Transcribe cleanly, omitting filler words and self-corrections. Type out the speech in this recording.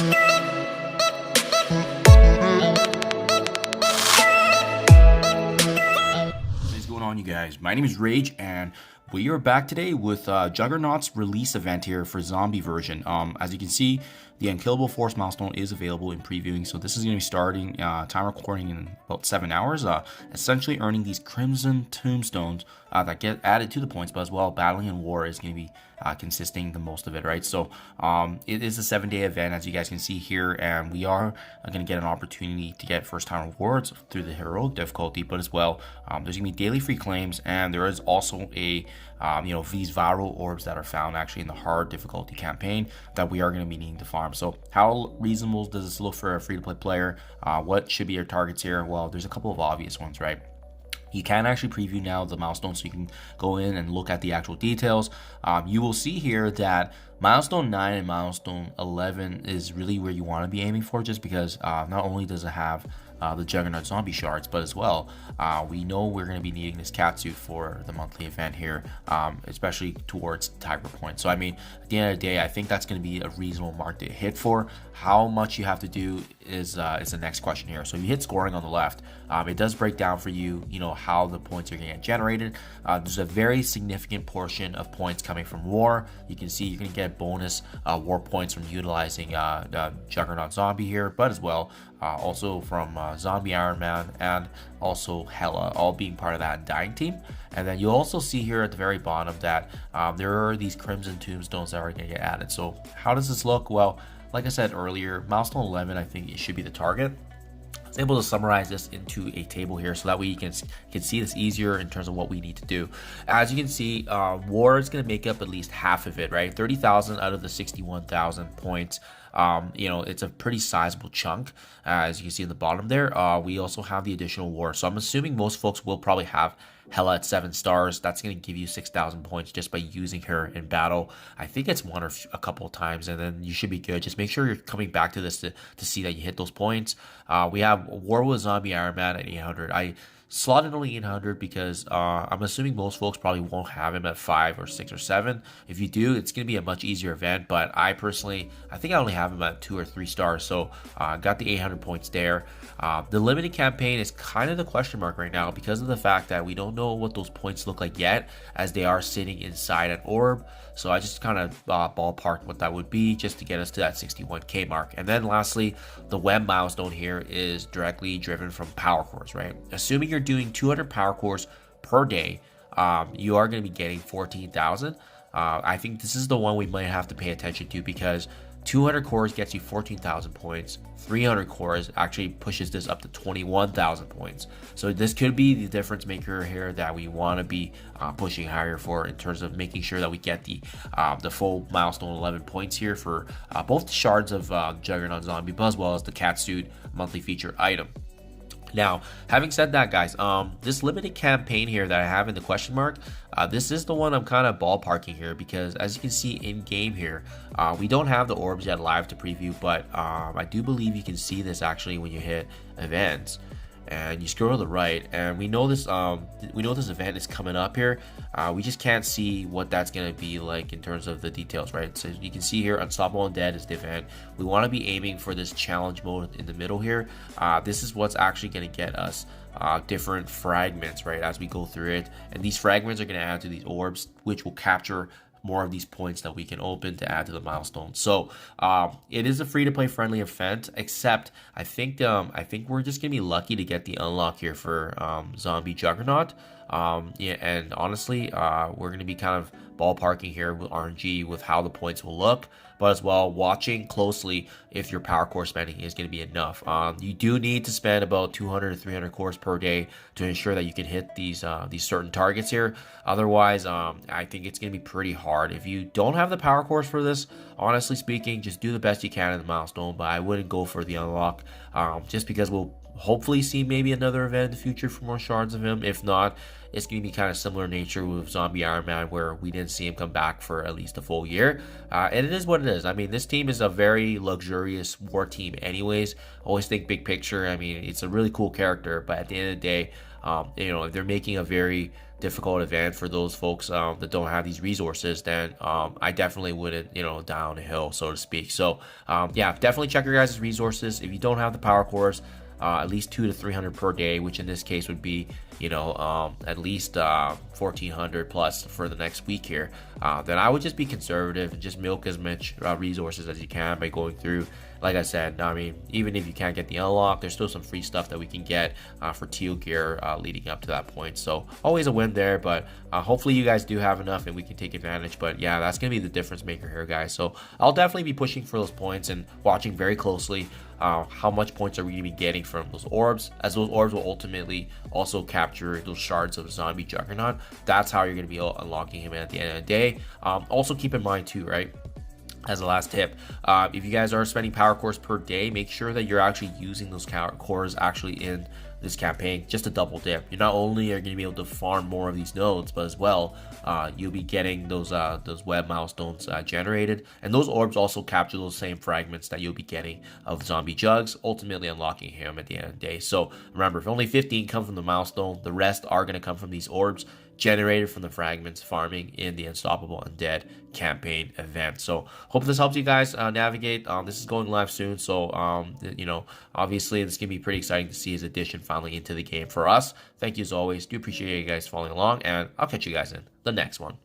What's going on, you guys? My name is Rayge, and we are back today with Juggernaut's release event here for zombie version. As you can see, the Unkillable Force milestone is available in previewing, so this is going to be starting time recording in about 7 hours, essentially earning these Crimson Tombstones that get added to the points, but as well, Battling in War is going to be consisting the most of it, right? So it is a 7-day event, as you guys can see here, and we are going to get an opportunity to get first time rewards through the heroic difficulty, but as well, there's going to be daily free claims, and there is also a these viral orbs that are found actually in the hard difficulty campaign that we are going to be needing to farm. So how reasonable does this look for a free-to-play player? What should be your targets here? Well, there's a couple of obvious ones, right? You can actually preview now the milestones, so you can go in and look at the actual details. You will see here that milestone 9 and milestone 11 is really where you want to be aiming for, just because not only does it have the Juggernaut zombie shards, but as well, we know we're going to be needing this catsuit for the monthly event here, especially towards Tiger Point. So I mean, at the end of the day, I think that's going to be a reasonable mark to hit for. How much you have to do is the next question here. So you hit scoring on the left, it does break down for you, how the points are going to get generated. There's a very significant portion of points coming from war. You can see you're going to get bonus war points from utilizing Juggernaut zombie here, but as well, also from Zombie Iron Man and also Hela, all being part of that dying team. And then you'll also see here at the very bottom that there are these Crimson Tombstones that are going to get added. So how does this look? Well, like I said earlier, milestone 11, I think it should be the target. I was able to summarize this into a table here, so that way you can see this easier in terms of what we need to do. As you can see, war is going to make up at least half of it, right? 30,000 out of the 61,000 points. It's a pretty sizable chunk, as you can see in the bottom there. We also have the additional war, so I'm assuming most folks will probably have Hela at 7 stars. That's going to give you 6,000 points just by using her in battle. I think it's one or a couple of times, and then you should be good. Just make sure you're coming back to this to see that you hit those points. We have War with Zombie Iron Man at 800. I slotted only 800 because I'm assuming most folks probably won't have him at 5 or 6 or 7. If you do, it's going to be a much easier event, but I think I only have him at 2 or 3 stars, so I got the 800 points there. The limited campaign is kind of the question mark right now because of the fact that we don't know what those points look like yet, as they are sitting inside an orb. So I just kind of ballparked what that would be just to get us to that 61k mark. And then lastly, the web milestone here is directly driven from power cores, right? Assuming you're doing 200 power cores per day, you are going to be getting 14,000. I think this is the one we might have to pay attention to, because 200 cores gets you 14,000 points. 300 cores actually pushes this up to 21,000 points. So this could be the difference maker here that we want to be pushing higher for, in terms of making sure that we get the full milestone 11 points here for both the shards of Juggernaut zombie, but as well as the catsuit monthly feature item. Now, having said that, guys, this limited campaign here that I have in the question mark, this is the one I'm kind of ballparking here, because as you can see in game here, we don't have the orbs yet live to preview, but I do believe you can see this actually when you hit events and you scroll to the right, and we know this event is coming up here. We just can't see what that's going to be like in terms of the details, right? So you can see here, Unstoppable Undead is the event. We want to be aiming for this challenge mode in the middle here. This is what's actually going to get us different fragments, right, as we go through it, and these fragments are going to add to these orbs, which will capture more of these points that we can open to add to the milestone. So it is a free-to-play friendly event, except I think we're just gonna be lucky to get the unlock here for Zombie Juggernaut. And honestly, we're gonna be kind of ballparking here with RNG with how the points will look, but as well watching closely if your power core spending is going to be enough. You do need to spend about 200 to 300 cores per day to ensure that you can hit these certain targets here. Otherwise, I think it's going to be pretty hard. If you don't have the power cores for this, honestly speaking, just do the best you can in the milestone, but I wouldn't go for the unlock, just because we'll hopefully see maybe another event in the future for more shards of him. If not, it's going to be kind of similar nature with Zombie Iron Man, where we didn't see him come back for at least a full year. And it is what it is. I mean, this team is a very luxurious war team anyways. Always think big picture. I mean, it's a really cool character, but at the end of the day, if they're making a very difficult event for those folks that don't have these resources, then I definitely wouldn't, down a hill, so to speak. So yeah, definitely check your guys' resources. If you don't have the power cores, at least 200 to 300 per day, which in this case would be, at least 1400 plus for the next week here, then I would just be conservative and just milk as much resources as you can by going through. Like I said, I mean, even if you can't get the unlock, there's still some free stuff that we can get for teal gear leading up to that point. So always a win there, but hopefully you guys do have enough and we can take advantage. But yeah, that's going to be the difference maker here, guys. So I'll definitely be pushing for those points and watching very closely how much points are we going to be getting from those orbs, as those orbs will ultimately also capture those shards of zombie Juggernaut. That's how you're going to be unlocking him at the end of the day. Also keep in mind too, right, as a last tip, if you guys are spending power cores per day, make sure that you're actually using those cores actually in this campaign, just to double dip. You not only are going to be able to farm more of these nodes, but as well you'll be getting those web milestones generated, and those orbs also capture those same fragments that you'll be getting of zombie jugs, ultimately unlocking him at the end of the day. So remember, if only 15 come from the milestone, the rest are going to come from these orbs generated from the fragments farming in the Unstoppable Undead campaign event. So hope this helps you guys navigate. This is going live soon, so obviously this is gonna be pretty exciting to see his addition finally into the game for us. Thank you as always. Do appreciate you guys following along, and I'll catch you guys in the next one.